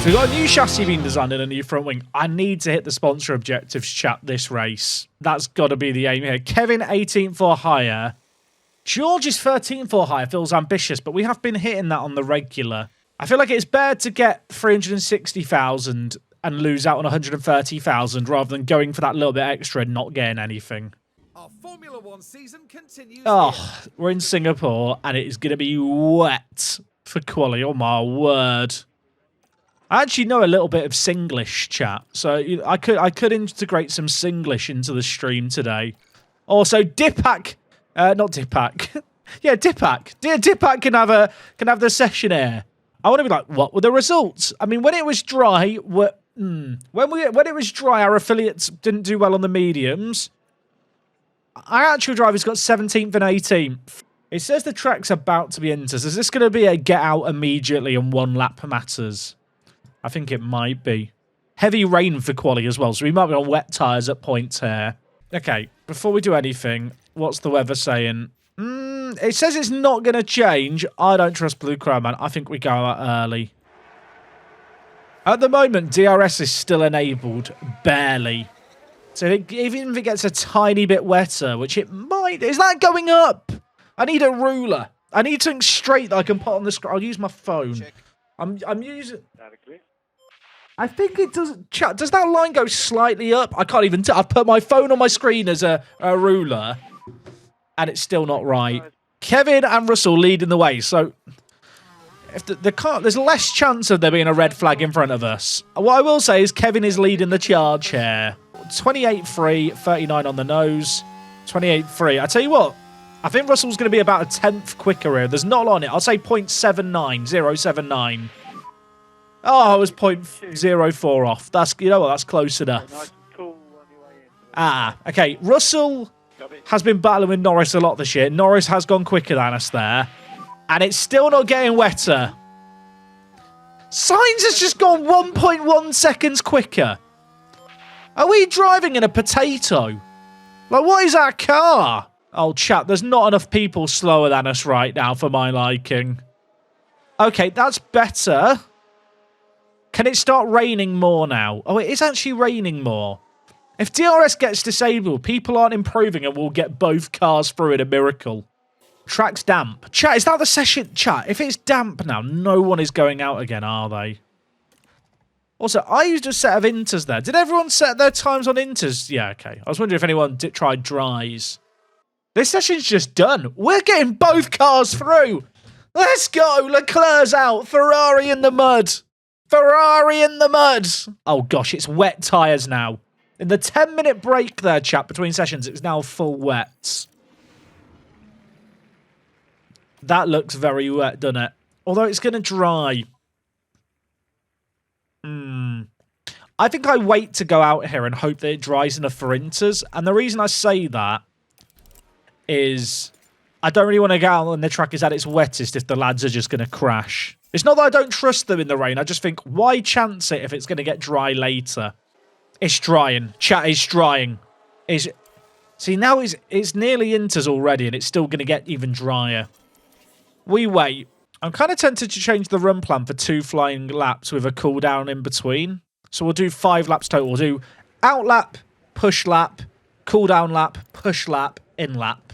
So we've got a new chassis being designed and a new front wing. I need to hit the sponsor objectives, chat, this race. That's got to be the aim here. Kevin, 18th or higher. George is 13th or higher. Feels ambitious, but we have been hitting that on the regular. I feel like it's better to get 360,000 and lose out on 130,000 rather than going for that little bit extra and not getting anything. Our Formula One season continues. Oh, we're in Singapore and it is going to be wet for quali. Oh my word. I actually know a little bit of Singlish, chat, so I could integrate some Singlish into the stream today. Also, Dipak, not Dipak, yeah, Dipak. Dipak can have the session here. I want to be like, what were the results? I mean, when it was dry, when it was dry, our affiliates didn't do well on the mediums. Our actual driver's got 17th and 18th. It says the track's about to be entered. Is this going to be a get out immediately and one lap matters? I think it might be. Heavy rain for quali as well, so we might be on wet tyres at points here. Okay, before we do anything, what's the weather saying? It says it's not going to change. I don't trust Blue Crow, man. I think we go out early. At the moment, DRS is still enabled. Barely. So even if it gets a tiny bit wetter, which it might... Is that going up? I need a ruler. I need something straight that I can put on the screen. I'll use my phone. Check. I'm using... I think it does... Chat, does that line go slightly up? I can't even tell. I've put my phone on my screen as a ruler, and it's still not right. Kevin and Russell leading the way. So if the car, there's less chance of there being a red flag in front of us. What I will say is Kevin is leading the charge here. 28.3, 39 on the nose. 28.3. I tell you what, I think Russell's going to be about a 10th quicker here. There's not a lot on it. I'll say 0.79, 0.79. Oh, I was 0.04 off. That's, you know what, that's close enough. Nice and cool on your way in. Ah, okay. Russell has been battling with Norris a lot this year. Norris has gone quicker than us there. And it's still not getting wetter. Sainz has just gone 1.1 seconds quicker. Are we driving in a potato? Like, what is our car? Oh, chat, there's not enough people slower than us right now for my liking. Okay, that's better. Can it start raining more now? Oh, it is actually raining more. If DRS gets disabled, people aren't improving and we'll get both cars through in a miracle. Track's damp. Chat, is that the session? Chat, if it's damp now, no one is going out again, are they? Also, I used a set of inters there. Did everyone set their times on inters? Yeah, okay. I was wondering if anyone tried dries. This session's just done. We're getting both cars through. Let's go. Leclerc's out. Ferrari in the mud. Ferrari in the mud. Oh, gosh, it's wet tyres now. In the 10-minute break there, chat, between sessions, it's now full wet. That looks very wet, doesn't it? Although it's going to dry. I think I wait to go out here and hope that it dries enough for inters. And the reason I say that is I don't really want to go out when the track is at its wettest if the lads are just going to crash. It's not that I don't trust them in the rain. I just think, why chance it if it's going to get dry later? It's drying. Chat is drying. See, now it's nearly inters already, and it's still going to get even drier. We wait. I'm kind of tempted to change the run plan for 2 flying laps with a cool down in between. So we'll do 5 laps total. We'll do out lap, push lap, cool down lap, push lap, in lap.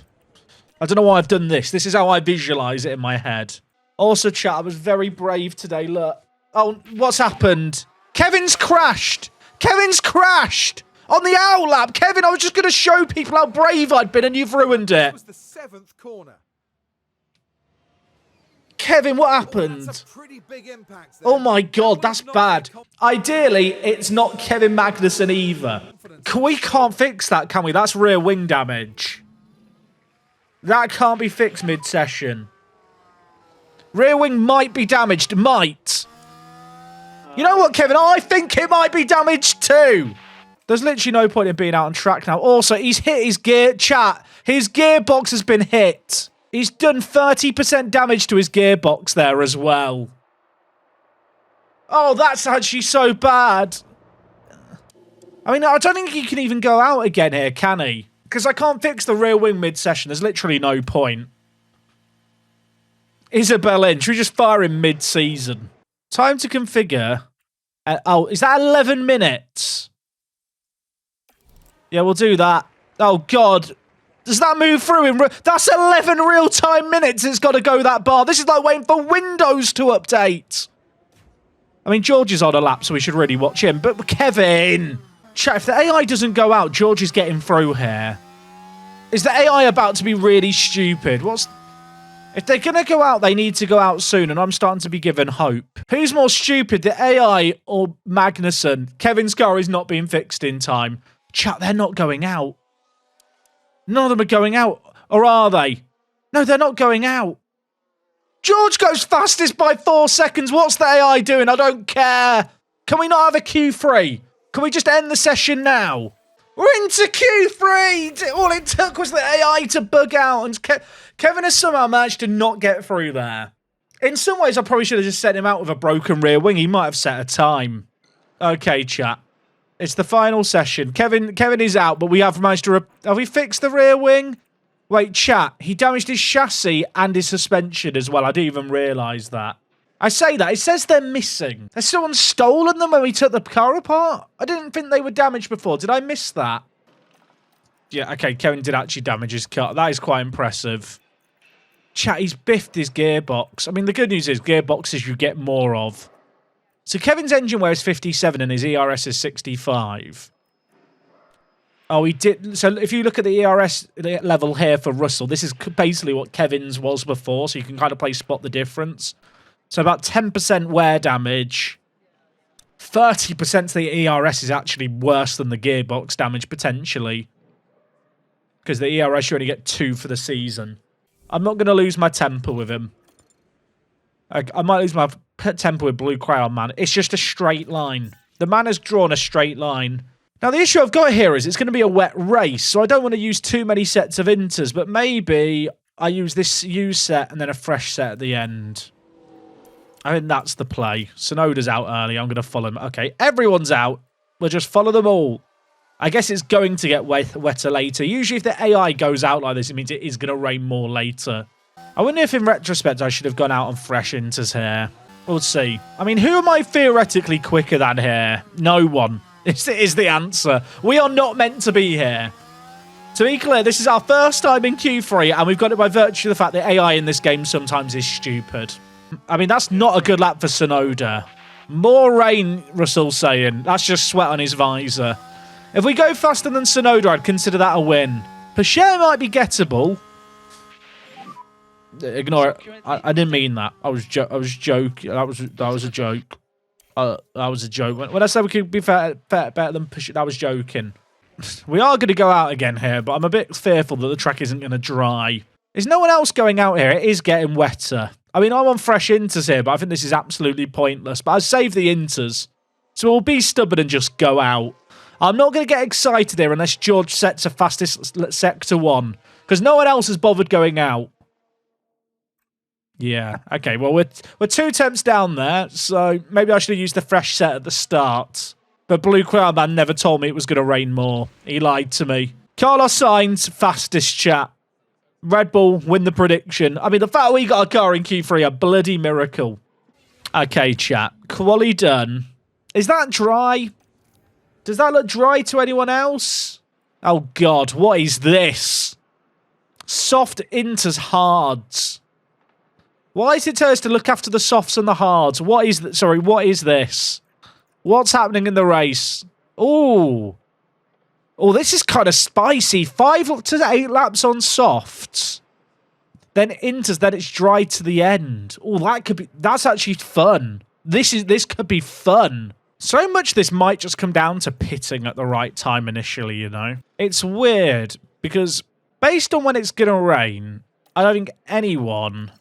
I don't know why I've done this. This is how I visualise it in my head. Also, chat, I was very brave today. Look. Oh, what's happened? Kevin's crashed. Kevin's crashed. On the out lap. Kevin, I was just going to show people how brave I'd been and you've ruined it. That was the 7th corner. Kevin, what happened? That's a pretty big impact there. Oh my god, that's bad. Ideally, it's not Kevin Magnussen either. We can't fix that, can we? That's rear wing damage. That can't be fixed mid-session. Rear wing might be damaged. Might. You know what, Kevin? I think it might be damaged too. There's literally no point in being out on track now. Also, he's hit his gear. Chat, his gearbox has been hit. He's done 30% damage to his gearbox there as well. Oh, that's actually so bad. I mean, I don't think he can even go out again here, can he? Because I can't fix the rear wing mid-session. There's literally no point. Isabel in. Should we just fire him mid-season? Time to configure Oh, is that 11 minutes? Yeah, we'll do that. Oh, God. Does that move through in... That's 11 real-time minutes it's got to go that bar. This is like waiting for Windows to update. I mean, George is on a lap, so we should really watch him. But Kevin... Chat, if the AI doesn't go out, George is getting through here. Is the AI about to be really stupid? If they're going to go out, they need to go out soon, and I'm starting to be given hope. Who's more stupid, the AI or Magnussen? Kevin's car is not being fixed in time. Chat, they're not going out. None of them are going out. Or are they? No, they're not going out. George goes fastest by 4 seconds. What's the AI doing? I don't care. Can we not have a Q3? Can we just end the session now? We're into Q3. All it took was the AI to bug out. And Kevin has somehow managed to not get through there. In some ways, I probably should have just sent him out with a broken rear wing. He might have set a time. Okay, chat. It's the final session. Kevin is out, but we have managed to... Have we fixed the rear wing? Wait, chat. He damaged his chassis and his suspension as well. I didn't even realise that. I say that. It says they're missing. Has someone stolen them when we took the car apart? I didn't think they were damaged before. Did I miss that? Yeah, okay. Kevin did actually damage his car. That is quite impressive. Chat, he's biffed his gearbox. I mean, the good news is gearboxes you get more of. So Kevin's engine wear is 57 and his ERS is 65. Oh, he did. So if you look at the ERS level here for Russell, this is basically what Kevin's was before. So you can kind of spot the difference. So about 10% wear damage. 30% to the ERS is actually worse than the gearbox damage, potentially. Because the ERS, you only get 2 for the season. I'm not going to lose my temper with him. I might lose my temper with Blue Crown, man. It's just a straight line. The man has drawn a straight line. Now, the issue I've got here is it's going to be a wet race, so I don't want to use too many sets of inters, but maybe I use this used set and then a fresh set at the end. I think that's the play. Sonoda's out early. I'm going to follow him. Okay, everyone's out. We'll just follow them all. I guess it's going to get wetter later. Usually if the AI goes out like this, it means it is going to rain more later. I wonder if in retrospect I should have gone out on fresh inters here. We'll see. I mean, who am I theoretically quicker than here? No one. This is the answer. We are not meant to be here. To be clear, this is our first time in Q3, and we've got it by virtue of the fact that AI in this game sometimes is stupid. I mean, that's not a good lap for Sonoda. More rain, Russell's saying. That's just sweat on his visor. If we go faster than Sonoda, I'd consider that a win. Porsche might be gettable. Ignore it. I didn't mean that. I was joking. That was a joke. That was a joke. When I said we could be better than Porsche, that was joking. We are going to go out again here, but I'm a bit fearful that the track isn't going to dry. Is no one else going out here? It is getting wetter. I mean, I'm on fresh inters here, but I think this is absolutely pointless. But I saved the inters. So we'll be stubborn and just go out. I'm not going to get excited here unless George sets a fastest sector 1. Because no one else has bothered going out. Yeah, okay, well, we're 2 attempts down there, so maybe I should have used the fresh set at the start. But Blue Crown Man never told me it was going to rain more. He lied to me. Carlos Sainz, fastest chat. Red Bull win the prediction. I mean, the fact that we got a car in Q3, a bloody miracle. Okay, chat. Quali done. Is that dry? Does that look dry to anyone else? Oh, God, what is this? Soft inters hards. Why does it tell us to look after the softs and the hards? What is sorry, what is this? What's happening in the race? Ooh. Oh, this is kind of spicy. 5 to 8 laps on softs. Then inters, then it's dry to the end. Oh, that's actually fun. This could be fun. So much this might just come down to pitting at the right time initially, you know? It's weird, because based on when it's going to rain, I don't think anyone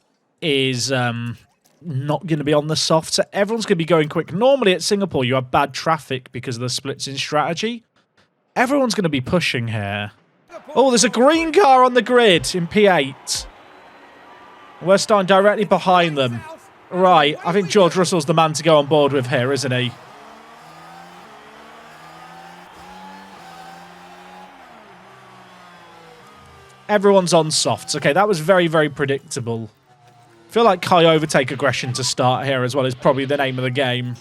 is not going to be on the soft, so everyone's going to be going quick. Normally at Singapore, you have bad traffic because of the splits in strategy. Everyone's going to be pushing here. Oh, there's a green car on the grid in P8. We're starting directly behind them. Right, I think George Russell's the man to go on board with here, isn't he? Everyone's on softs. Okay, that was very, very predictable. I feel like high overtake aggression to start here as well is probably the name of the game.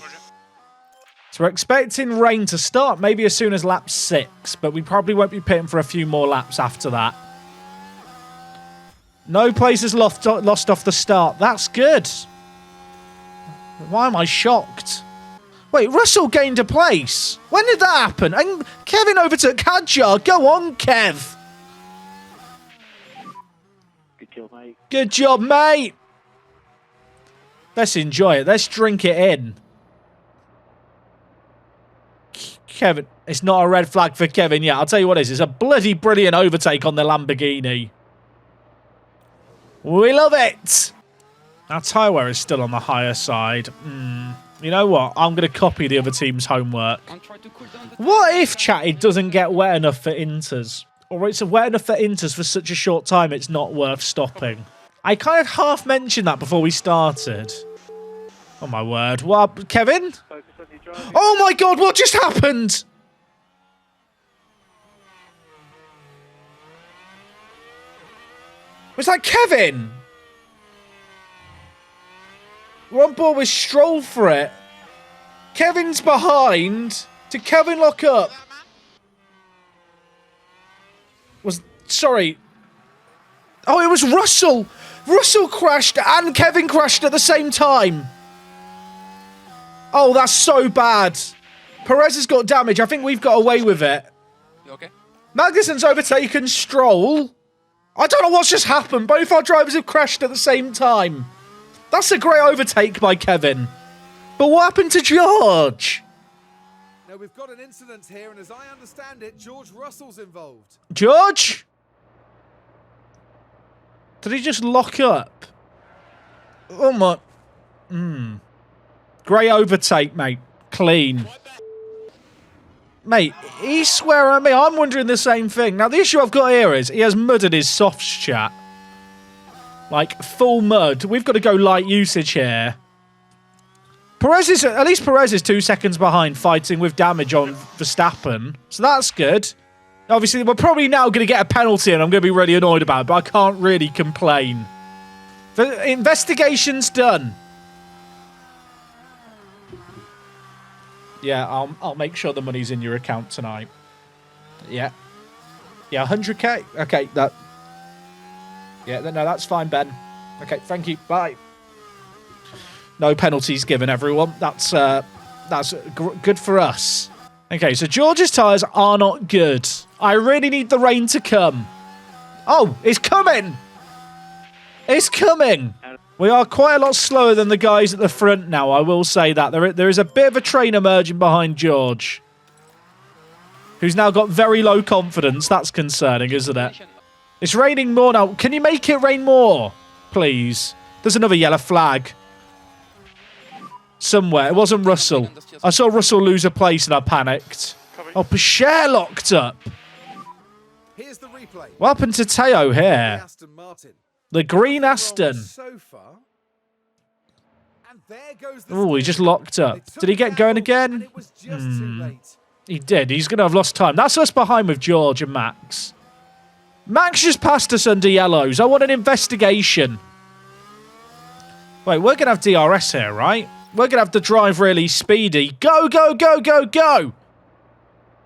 So we're expecting rain to start maybe as soon as lap 6, but we probably won't be pitting for a few more laps after that. No places lost off the start. That's good. Why am I shocked? Wait, Russell gained a place. When did that happen? And Kevin overtook Hadjar. Go on, Kev. Good job, mate. Good job, mate. Let's enjoy it. Let's drink it in. Kevin, it's not a red flag for Kevin yet. I'll tell you what it is. It's a bloody brilliant overtake on the Lamborghini. We love it. Our tyre wear is still on the higher side. You know what? I'm going to copy the other team's homework. What if, chat, it doesn't get wet enough for inters? Or it's wet enough for inters for such a short time it's not worth stopping? I kind of half mentioned that before we started. Oh my word. What, Kevin? Focus on your driving. Oh my god, what just happened? Was that Kevin? We're on board with Stroll for it. Kevin's behind. Did Kevin lock up? Sorry. Oh, it was Russell. Russell crashed and Kevin crashed at the same time. Oh, that's so bad. Perez has got damage. I think we've got away with it. You okay? Magnussen's overtaken Stroll. I don't know what's just happened. Both our drivers have crashed at the same time. That's a great overtake by Kevin. But what happened to George? Now we've got an incident here, and as I understand it, George Russell's involved. George? Did he just lock up? Oh my... Great overtake, mate. Clean. Mate, he's swearing at me. I'm wondering the same thing. Now, the issue I've got here is he has mudded his softs, chat. Like, full mud. We've got to go light usage here. At least Perez is 2 seconds behind, fighting with damage on Verstappen. So that's good. Obviously, we're probably now going to get a penalty, and I'm going to be really annoyed about it, but I can't really complain. The investigation's done. Yeah, I'll make sure the money's in your account tonight. Yeah. Yeah, 100k. Okay, that... Yeah, no, that's fine, Ben. Okay, thank you. Bye. No penalties given, everyone. That's good for us. Okay, so George's tyres are not good. I really need the rain to come. Oh, it's coming! It's coming! We are quite a lot slower than the guys at the front now, I will say that. There is a bit of a train emerging behind George, who's now got very low confidence. That's concerning, isn't it? It's raining more now. Can you make it rain more, please? There's another yellow flag. Somewhere. It wasn't Russell. I saw Russell lose a place and I panicked. Oh, Porsche locked up. Here's the replay. What happened to Teo here? Aston Martin. The green Aston. So far. And there goes the Oh, he just locked up. Did he get going again? it was just too late. He did. He's going to have lost time. That's us behind with George and Max. Max just passed us under yellows. I want an investigation. Wait, we're going to have DRS here, right? We're going to have to drive really speedy. Go, go, go, go, go.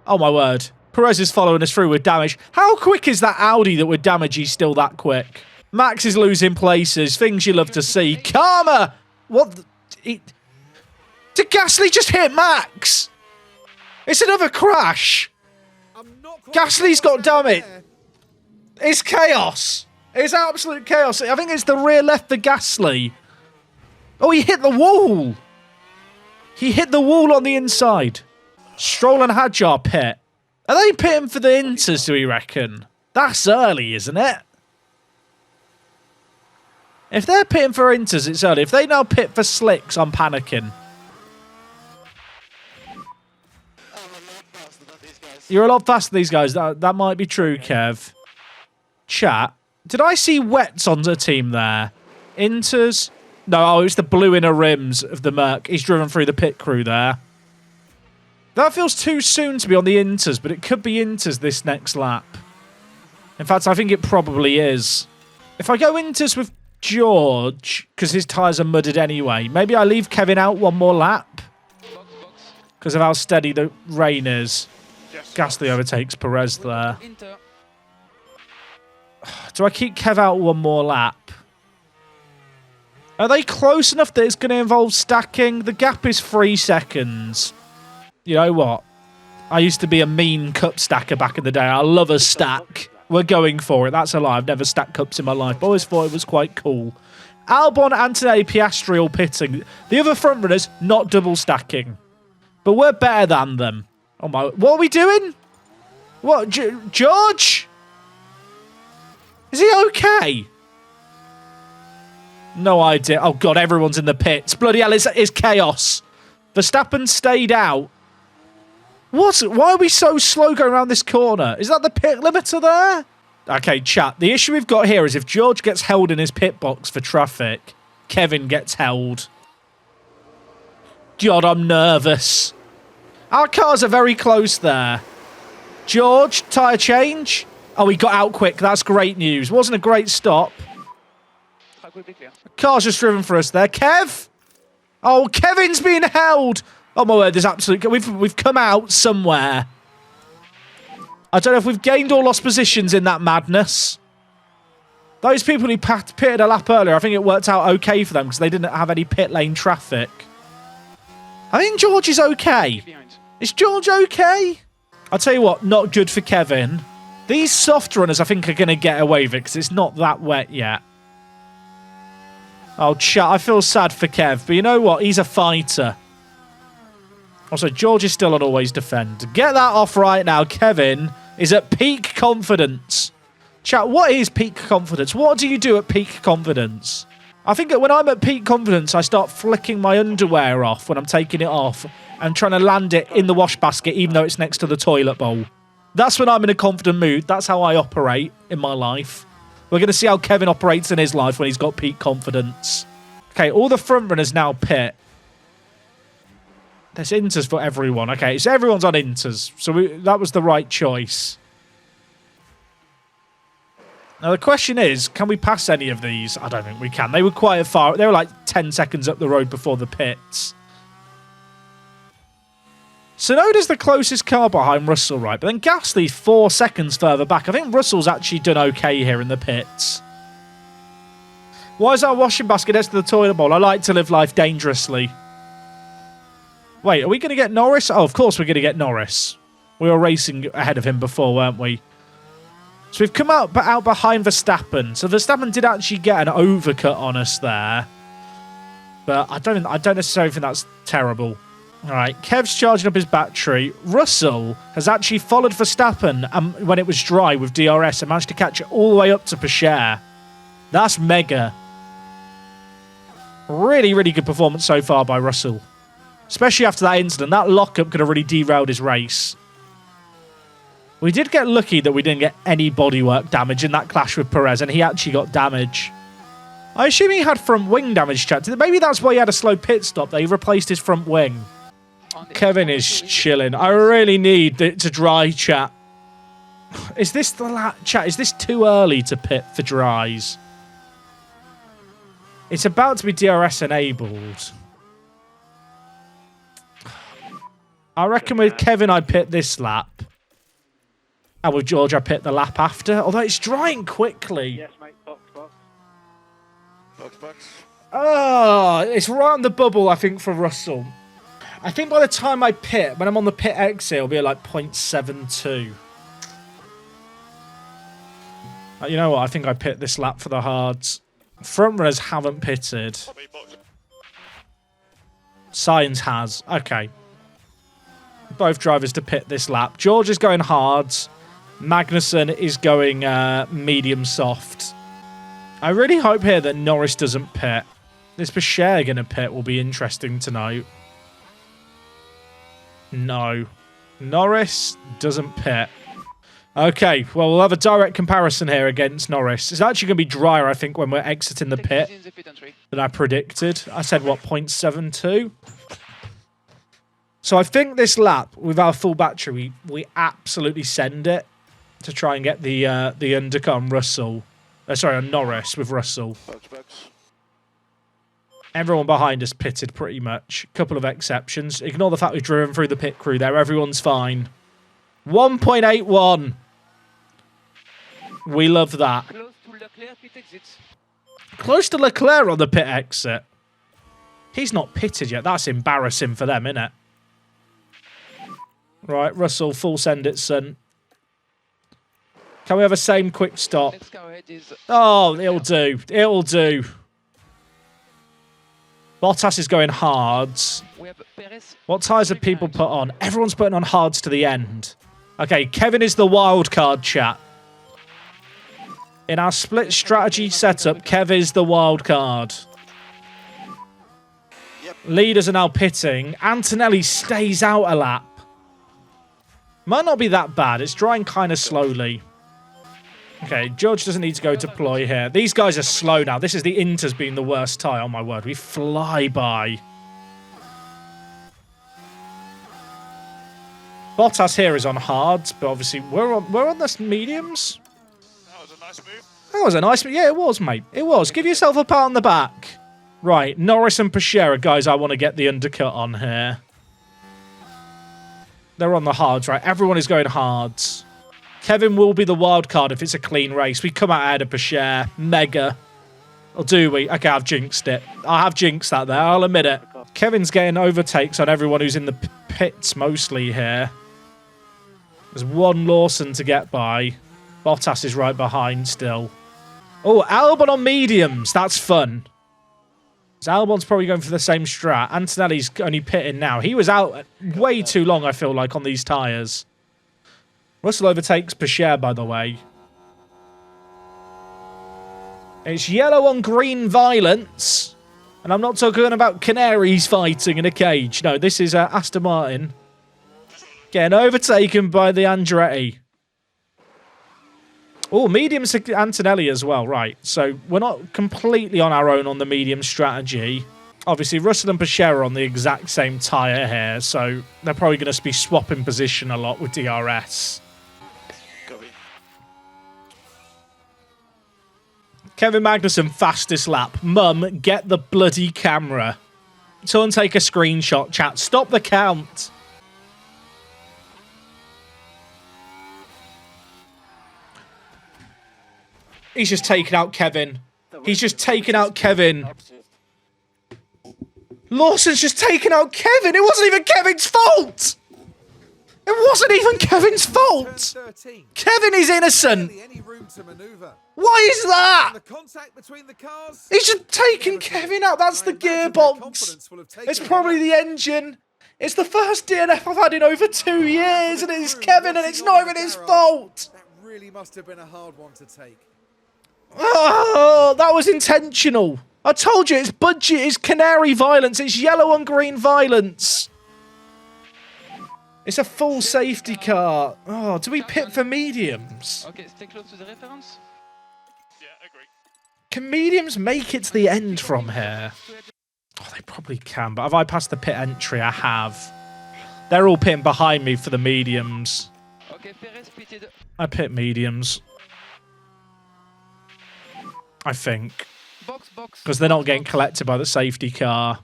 Oh, my word. Perez is following us through with damage. How quick is that Audi that would damage you still that quick? Max is losing places. Things you love to see. Karma! What? Did Gasly just hit Max? It's another crash. Gasly's got damage. It's chaos. It's absolute chaos. I think it's the rear left for Gasly. Oh, he hit the wall. He hit the wall on the inside. Stroll and Hadjar pit. Are they pitting for the Inters, do we reckon? That's early, isn't it? If they're pitting for Inters, it's early. If they now pit for Slicks, I'm panicking. You're a lot faster than these guys. That might be true, Kev. Chat. Did I see Wets on the team there? Inters? No, oh, it's the blue inner rims of the Merc. He's driven through the pit crew there. That feels too soon to be on the Inters, but it could be Inters this next lap. In fact, I think it probably is. If I go Inters with George, because his tyres are mudded anyway, maybe I leave Kevin out one more lap. because of how steady the rain is. Yes. Gasly overtakes Perez there. Do I keep Kev out one more lap? Are they close enough that it's going to involve stacking? The gap is 3 seconds. You know what? I used to be a mean cup stacker back in the day. I love a stack. We're going for it. That's a lie. I've never stacked cups in my life. But I always thought it was quite cool. Albon, Antonelli, Piastri all pitting. The other front runners not double stacking. But we're better than them. Oh my... What are we doing? What? George? Is he okay? No idea. Oh, God, everyone's in the pits. Bloody hell, it's chaos. Verstappen stayed out. What? Why are we so slow going around this corner? Is that the pit limiter there? Okay, chat. The issue we've got here is if George gets held in his pit box for traffic, Kevin gets held. God, I'm nervous. Our cars are very close there. George, tyre change. Oh, he got out quick. That's great news. Wasn't a great stop. Car's just driven for us there. Kev! Oh, Kevin's being held. Oh, my word. There's absolutely... We've come out somewhere. I don't know if we've gained or lost positions in that madness. Those people who pitted a lap earlier, I think it worked out okay for them because they didn't have any pit lane traffic. I think George is okay. Is George okay? I'll tell you what, not good for Kevin. These soft runners, I think, are going to get away with it because it's not that wet yet. Oh, chat, I feel sad for Kev, but you know what? He's a fighter. Also, George is still on always defend. Get that off right now. Kevin is at peak confidence. Chat, what is peak confidence? What do you do at peak confidence? I think that when I'm at peak confidence, I start flicking my underwear off when I'm taking it off and trying to land it in the wash basket, even though it's next to the toilet bowl. That's when I'm in a confident mood. That's how I operate in my life. We're going to see how Kevin operates in his life when he's got peak confidence. Okay, all the front runners now pit. There's inters for everyone. Okay, so everyone's on inters. So that was the right choice. Now, the question is, can we pass any of these? I don't think we can. They were quite far. They were like 10 seconds up the road before the pits. Sonoda's the closest car behind Russell, right? But then Gasly's 4 seconds further back. I think Russell's actually done okay here in the pits. Why is our washing basket next to the toilet bowl? I like to live life dangerously. Wait, are we going to get Norris? Oh, of course we're going to get Norris. We were racing ahead of him before, weren't we? So we've come out behind Verstappen. So Verstappen did actually get an overcut on us there. But I don't necessarily think that's terrible. All right, Kev's charging up his battery. Russell has actually followed Verstappen when it was dry with DRS and managed to catch it all the way up to Porsche. That's mega. Really, really good performance so far by Russell. Especially after that incident. That lockup could have really derailed his race. We did get lucky that we didn't get any bodywork damage in that clash with Perez, and he actually got damage. I assume he had front wing damage, chat. Maybe that's why he had a slow pit stop. They replaced his front wing. Kevin is chilling. I really need it to dry, chat. Is this chat? Is this too early to pit for dries? It's about to be DRS enabled. I reckon with Kevin, I'd pit this lap. And with George, I pit the lap after. Although it's drying quickly. Yes, mate. Box. Box. Oh, it's right on the bubble, I think, for Russell. I think by the time I pit, when I'm on the pit exit, it'll be like 0.72. You know what? I think I pit this lap for the hards. Front runners haven't pitted. Sainz has. Okay. Both drivers to pit this lap. George is going hards. Magnussen is going medium soft. I really hope here that Norris doesn't pit. Is Porsche going to pit? Will be interesting to know. No. Norris doesn't pit. Okay, well, we'll have a direct comparison here against Norris. It's actually going to be drier, I think, when we're exiting the pit than I predicted. I said, what, 0.72? So I think this lap, with our full battery, we absolutely send it to try and get the undercut on Russell. Sorry, on Norris with Russell. Box. Everyone behind us pitted pretty much. A couple of exceptions. Ignore the fact we've driven through the pit crew there. Everyone's fine. 1.81. We love that. Close to Leclerc, pit exits. Close to Leclerc on the pit exit. He's not pitted yet. That's embarrassing for them, isn't it? Right, Russell, full send it, son. Can we have a same quick stop? Next car ahead is Oh, it'll do. It'll do. Bottas is going hards. we have Perez. What tyres have people put on? Everyone's putting on hards to the end. Okay, Kevin is the wild card, chat. In our split strategy setup, Kev is the wild card. Leaders are now pitting. Antonelli stays out a lap. Might not be that bad. It's drying kind of slowly. Okay, George doesn't need to go to ploy here. These guys are slow now. This is the Inter's being the worst tyre. Oh, my word. We fly by. Bottas here is on hards, but obviously we're on the mediums. That was a nice move. That was a nice... Yeah, it was, mate. It was. Give yourself a pat on the back. Right, Norris and Porsche, guys, I want to get the undercut on here. They're on the hards, right? Everyone is going hards. Kevin will be the wild card if it's a clean race. We come out ahead of Porsche. Mega. Or do we? Okay, I've jinxed it. I have jinxed that there. I'll admit it. Kevin's getting overtakes on everyone who's in the pits mostly here. There's one Lawson to get by. Bottas is right behind still. Oh, Albon on mediums. That's fun. So Albon's probably going for the same strat. Antonelli's only pitting now. He was out way too long, I feel like, on these tyres. Russell overtakes Porsche, by the way. It's yellow on green violence. And I'm not talking about canaries fighting in a cage. No, this is Aston Martin getting overtaken by the Andretti. Oh, mediums to Antonelli as well. Right, so we're not completely on our own on the medium strategy. Obviously, Russell and Porsche are on the exact same tyre here, so they're probably going to be swapping position a lot with DRS. Kevin Magnussen, fastest lap. Mum, get the bloody camera. Someone take a screenshot, chat. Stop the count. He's just taken out Kevin. He's just taken out Kevin. Lawson's just taken out Kevin. It wasn't even Kevin's fault. It wasn't even Kevin's fault. Kevin is innocent. Why is that? He's just taken Kevin out. That's the gearbox. It's probably the engine. It's the first DNF I've had in over 2 years, and it's Kevin, and it's not even his fault. That really must have been a hard one to take. Oh, that was intentional. I told you, it's budget, it's canary violence, it's yellow and green violence. It's a full safety car. Oh, do we pit for mediums? Okay, stay close to the reference. Yeah, agree. Can mediums make it to the end from here? Oh, they probably can, but have I passed the pit entry? I have. They're all pitting behind me for the mediums. Okay, Perez pitted. I pit mediums. I think. Box. Because they're not getting collected by the safety car.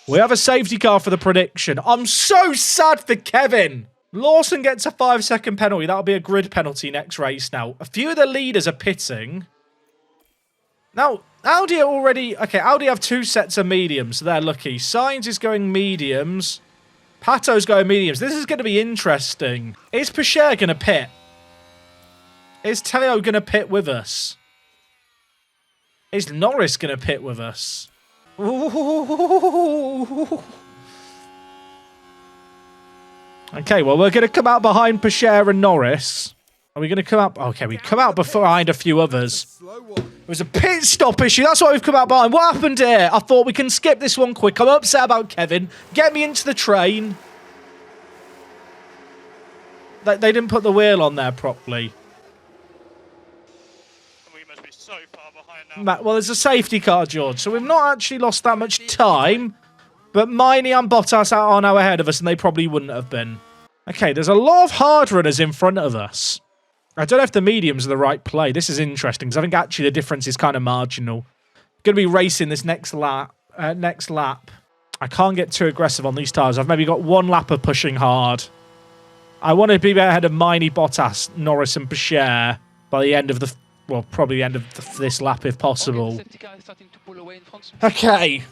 We have a safety car for the prediction. I'm so sad for Kevin. Lawson gets a 5-second penalty. That'll be a grid penalty next race now. A few of the leaders are pitting. Now, Audi are already... Okay, Audi have 2 sets of mediums, so they're lucky. Sainz is going mediums. Pato's going mediums. This is going to be interesting. Is Porsche going to pit? Is Teleo going to pit with us? Is Norris going to pit with us? Ooh. Okay, well, we're going to come out behind Porsche and Norris. Are we going to come out? Okay, we come out behind a few others. It was a pit stop issue. That's why we've come out behind. What happened here? I thought we can skip this one quick. I'm upset about Kevin. Get me into the train. They didn't put the wheel on there properly. We must be so far behind now. Well, there's a safety car, George, so we've not actually lost that much time. But Miney and Bottas are now ahead of us, and they probably wouldn't have been. Okay, there's a lot of hard runners in front of us. I don't know if the mediums are the right play. This is interesting, because I think actually the difference is kind of marginal. Going to be racing this next lap. next lap. I can't get too aggressive on these tyres. I've maybe got one lap of pushing hard. I want to be ahead of Miney, Bottas, Norris and Porsche by the end of the... Well, probably the end of this lap if possible. Okay.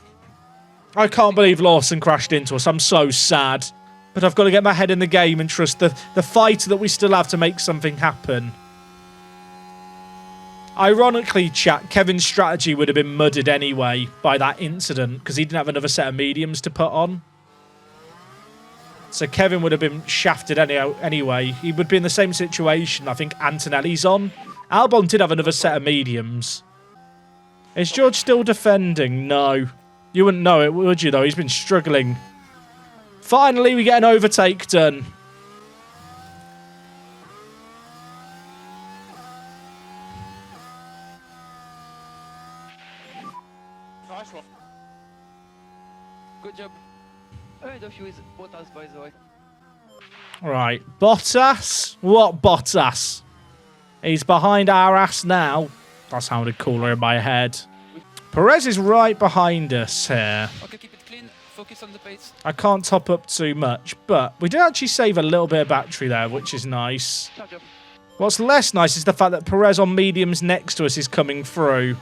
I can't believe Lawson crashed into us. I'm so sad. But I've got to get my head in the game and trust the fight that we still have to make something happen. Ironically, chat, Kevin's strategy would have been muddied anyway by that incident because he didn't have another set of mediums to put on. So Kevin would have been shafted anyway. He would be in the same situation I think Antonelli's on. Albon did have another set of mediums. Is George still defending? No. You wouldn't know it, would you, though? He's been struggling. Finally, we get an overtake done. Nice one. Good job. Ahead of you is Bottas, by the way. Right, Bottas? What Bottas? He's behind our ass now. That sounded cooler in my head. Perez is right behind us here. Okay, keep it clean. Focus on the pace. I can't top up too much, but we did actually save a little bit of battery there, which is nice. Charge up. What's less nice is the fact that Perez on mediums next to us is coming through.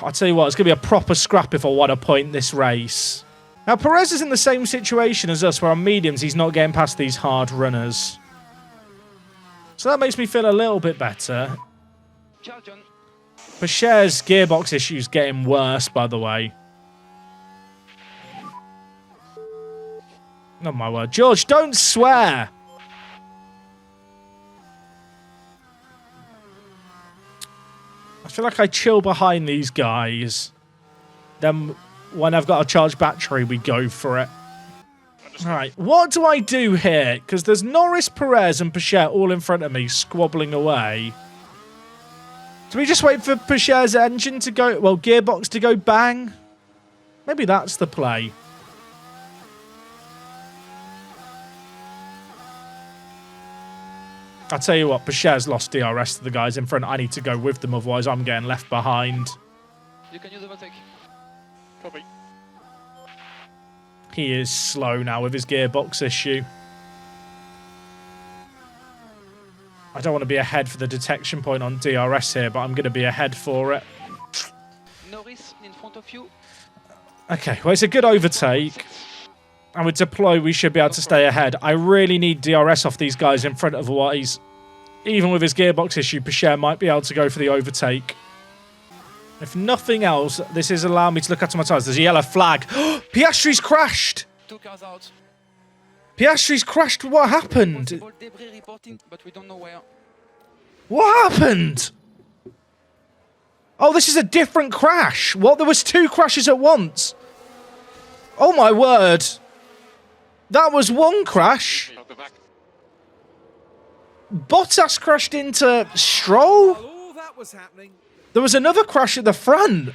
I'll tell you what, it's going to be a proper scrap if I want to point this race. Now, Perez is in the same situation as us, where on mediums he's not getting past these hard runners. So that makes me feel a little bit better. Charge on. Porsche's gearbox issue's getting worse, by the way. Oh my word. George, don't swear! I feel like I chill behind these guys. Then when I've got a charged battery, we go for it. Alright, what do I do here? Because there's Norris, Perez and Porsche all in front of me, squabbling away. Do we just wait for Porsche's engine to go... Well, gearbox to go bang? Maybe that's the play. I'll tell you what, Porsche's lost DRS to the guys in front. I need to go with them, otherwise I'm getting left behind. You can use overtake. Copy. He is slow now with his gearbox issue. I don't want to be ahead for the detection point on DRS here, but I'm going to be ahead for it. Norris in front of you. Okay, well, it's a good overtake. And with deploy, we should be able to stay ahead. I really need DRS off these guys in front of what he's... Even with his gearbox issue, Porsche might be able to go for the overtake. If nothing else, this is allowing me to look after my tyres. There's a yellow flag. Piastri's crashed! 2 cars out. Piastri's crashed. What happened? Possible debris reporting, but we don't know where. What happened? Oh, this is a different crash. What? There was 2 crashes at once. Oh, my word. That was one crash. I'll go back. Bottas crashed into Stroll. While all that was happening, There was another crash at the front.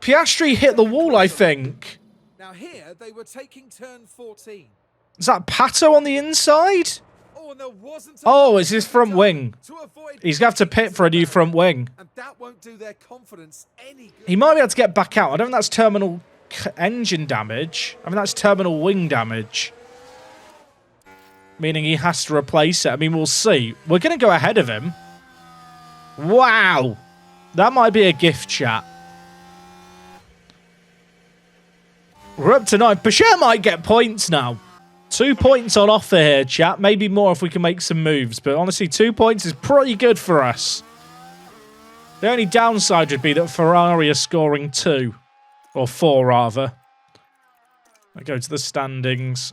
Piastri hit the wall, I think. now here they were taking turn 14. Is that Pato on the inside? Oh, and there wasn't Oh, it's his front wing. to avoid He's going to have to pit for a new front wing. and that won't do their confidence any good. He might be able to get back out. I don't think that's terminal engine damage. I mean, that's terminal wing damage. Meaning he has to replace it. I mean, we'll see. We're going to go ahead of him. Wow. That might be a gift, chat. We're up to 9. Porsche might get points now. 2 points on offer here, chat. Maybe more if we can make some moves. But honestly, 2 points is pretty good for us. The only downside would be that Ferrari are scoring 2. Or 4, rather. I go to the standings.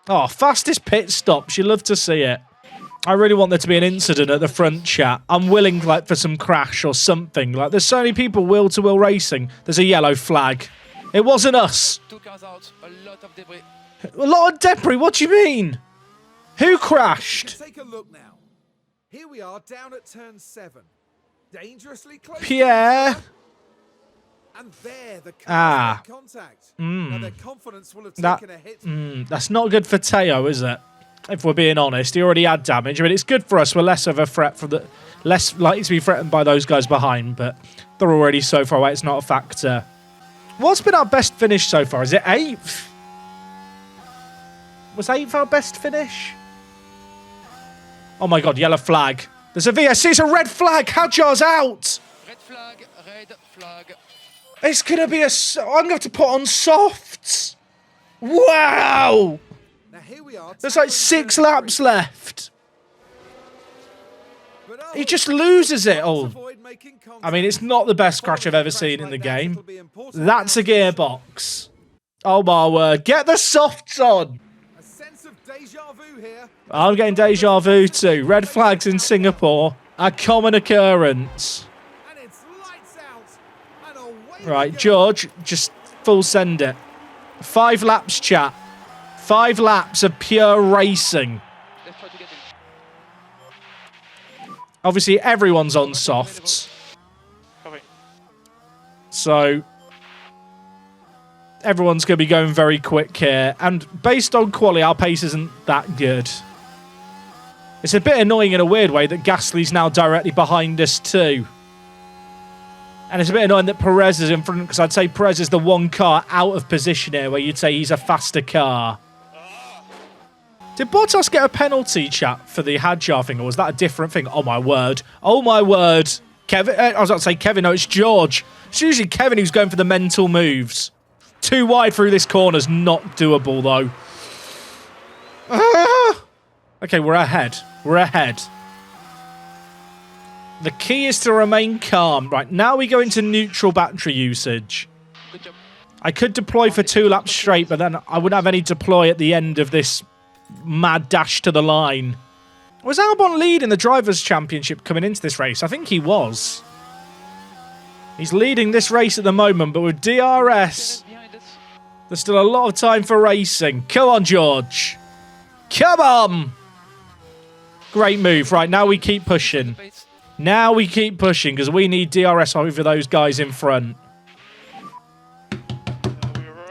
Oh, fastest pit stops. You love to see it. I really want there to be an incident at the front, chat. I'm willing, like, for some crash or something. Like, there's so many people wheel-to-wheel racing. There's a yellow flag. It wasn't us. 2 cars out. A lot of debris. A lot of debris. What do you mean? Who crashed? Take a look now. Here we are down at turn 7. Dangerously close. Pierre. And there the cars make contact. Now their confidence will have taken a hit. That's not good for Teo, is it? if we're being honest. He already had damage. I mean, it's good for us. We're less of a threat for the... Less likely to be threatened by those guys behind, but they're already so far away. It's not a factor. What's been our best finish so far? Is it 8th? Was 8th our best finish? Oh my god, yellow flag. There's a VSC, it's a red flag. Hadjar's out. Red flag, red flag. It's going to be a... I'm going to have to put on softs. Wow. Now here we are. There's like 6 laps left. He just loses it all. I mean, it's not the best crash I've ever seen in the game. That's a gearbox. Oh my word. Get the softs on. A sense of deja vu here. I'm getting deja vu too. Red flags in Singapore. A common occurrence. And it's lights out. And away Right, we go. George, just full send it. 5 laps, chat. 5 laps of pure racing. Let's try to get him. Obviously, everyone's on softs. Copy. So, everyone's going to be going very quick here. And based on quality, our pace isn't that good. It's a bit annoying in a weird way that Gasly's now directly behind us too. And it's a bit annoying that Perez is in front, because I'd say Perez is the one car out of position here where you'd say he's a faster car. Did Bottas get a penalty, chat, for the Hadjar thing, or was that a different thing? Oh, my word. Oh, my word. Kevin, I was about to say Kevin, no, it's George. It's usually Kevin who's going for the mental moves. Too wide through this corner's not doable, though. Okay, we're ahead. We're ahead. The key is to remain calm. Right, now we go into neutral battery usage. Good job. I could deploy for 2 laps straight, but then I wouldn't have any deploy at the end of this mad dash to the line. Was Albon leading the Drivers' Championship coming into this race? I think he was. He's leading this race at the moment, but with DRS, Behind us. there's still a lot of time for racing. Come on, George. Come on. Great move. Right, now we keep pushing. Pace. Now we keep pushing because we need DRS over those guys in front. We roll.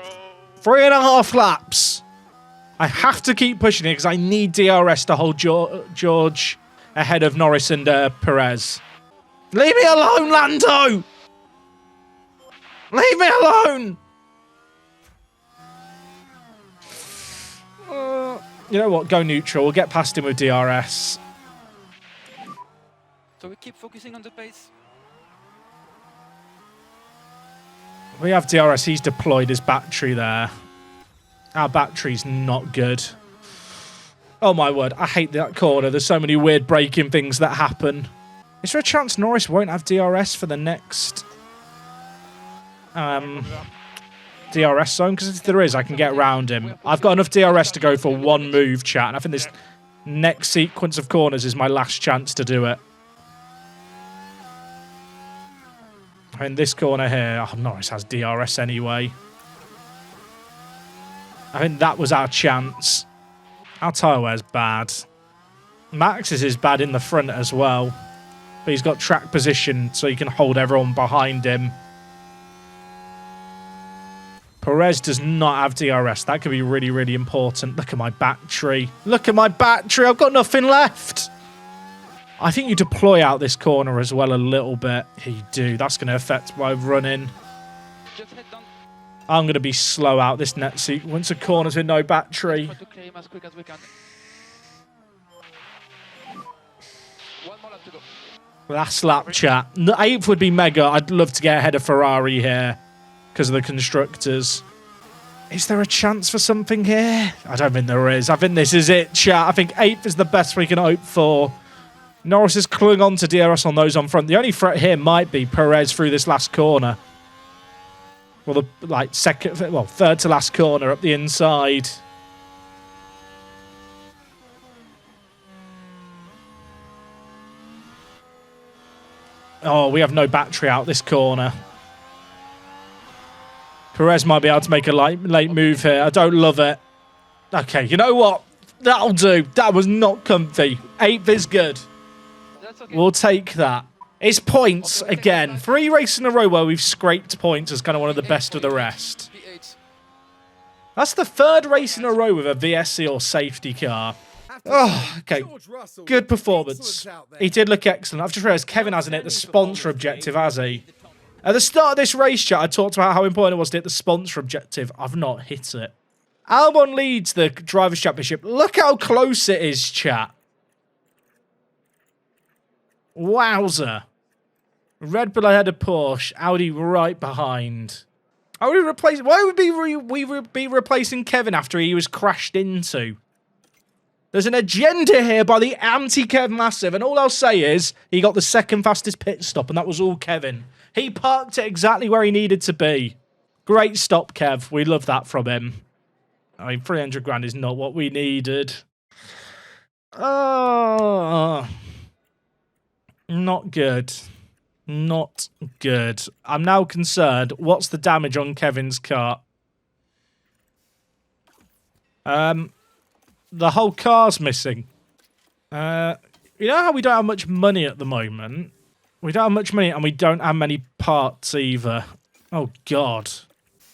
3.5 laps. I have to keep pushing it because I need DRS to hold George ahead of Norris and Perez. Leave me alone, Lando! Leave me alone! You know what? Go neutral. We'll get past him with DRS. So we keep focusing on the pace. We have DRS. He's deployed his battery there. Our battery's not good. Oh my word, I hate that corner. There's so many weird braking things that happen. Is there a chance Norris won't have DRS for the next DRS zone? Because if there is, I can get around him. I've got enough DRS to go for 1 move, chat. And I think this next sequence of corners is my last chance to do it. In this corner here, oh, Norris has DRS anyway. I think that was our chance. Our tyre wear's bad. Max's is bad in the front as well. But he's got track position so he can hold everyone behind him. Perez does not have DRS. That could be really, really important. Look at my battery. Look at my battery. I've got nothing left. I think you deploy out this corner as well a little bit. Here you do. That's going to affect my running. Just head down. I'm going to be slow out this next sequence of corners with no battery. Try to clear him as quick as we can. 1 more lap to go. Last lap, chat. 8th would be mega. I'd love to get ahead of Ferrari here because of the constructors. Is there a chance for something here? I don't think there is. I think this is it, chat. I think 8th is the best we can hope for. Norris is clung on to DRS on those on front. The only threat here might be Perez through this last corner. Well, the third to last corner up the inside. Oh, we have no battery out this corner. Perez might be able to make a late move here. I don't love it. Okay, you know what? That'll do. That was not comfy. 8th is good. That's okay. We'll take that. It's points again. 3 races in a row where we've scraped points as kind of one of the best of the rest. P8. That's the 3rd race in a row with a VSC or safety car. have to Oh, say, okay. George Russell Good looked performance. excellent out there. He did look excellent. I've just realised Kevin hasn't hit the sponsor objective, has he? At the start of this race chat, I talked about how important it was to hit the sponsor objective. I've not hit it. Albon leads the Drivers' Championship. Look how close it is, chat. Wowzer. Red Bull ahead of Porsche. Audi right behind. Why would we be replacing Kevin after he was crashed into? There's an agenda here by the anti-Kev Massive, and all I'll say is he got the second fastest pit stop, and that was all Kevin. He parked it exactly where he needed to be. Great stop, Kev. We love that from him. I mean, 300 grand is not what we needed. Oh, not good. Not good. I'm now concerned. What's the damage on Kevin's car? The whole car's missing. You know how we don't have much money at the moment? We don't have much money and we don't have many parts either. Oh, God.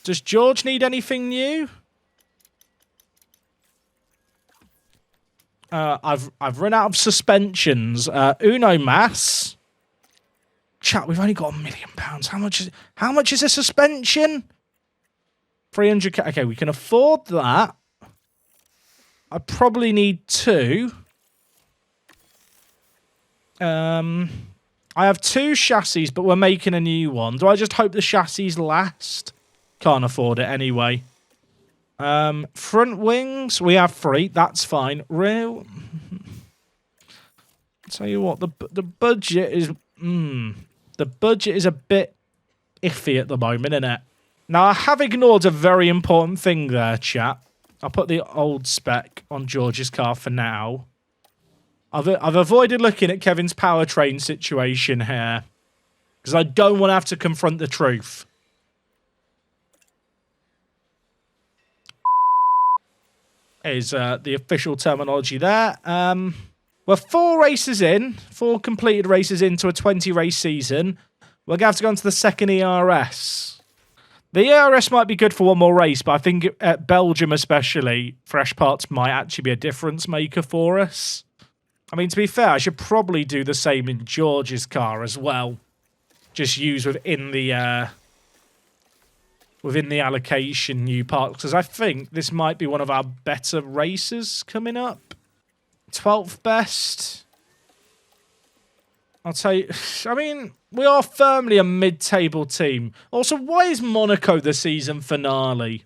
Does George need anything new? I've run out of suspensions. Uno Mas. Chat, we've only got £1 million. How much is a suspension? 300k. Okay, we can afford that. I probably need 2. I have 2 chassis, but we're making a new one. Do I just hope the chassis last? Can't afford it anyway. Front wings, we have 3. That's fine. Real. Tell you what, the budget is. The budget is a bit iffy at the moment, isn't it? Now I have ignored a very important thing there, chat. I'll put the old spec on George's car for now. I've avoided looking at Kevin's powertrain situation here because I don't want to have to confront the truth. Is the official terminology there. We're 4 races in, 4 completed races into a 20-race season. We're going to have to go into the second ERS. The ERS might be good for one more race, but I think at Belgium especially, fresh parts might actually be a difference maker for us. I mean, to be fair, I should probably do the same in George's car as well. Just use within the allocation new parts, because I think this might be one of our better races coming up. 12th best. I'll tell you, I mean, we are firmly a mid-table team. Also, why is Monaco the season finale?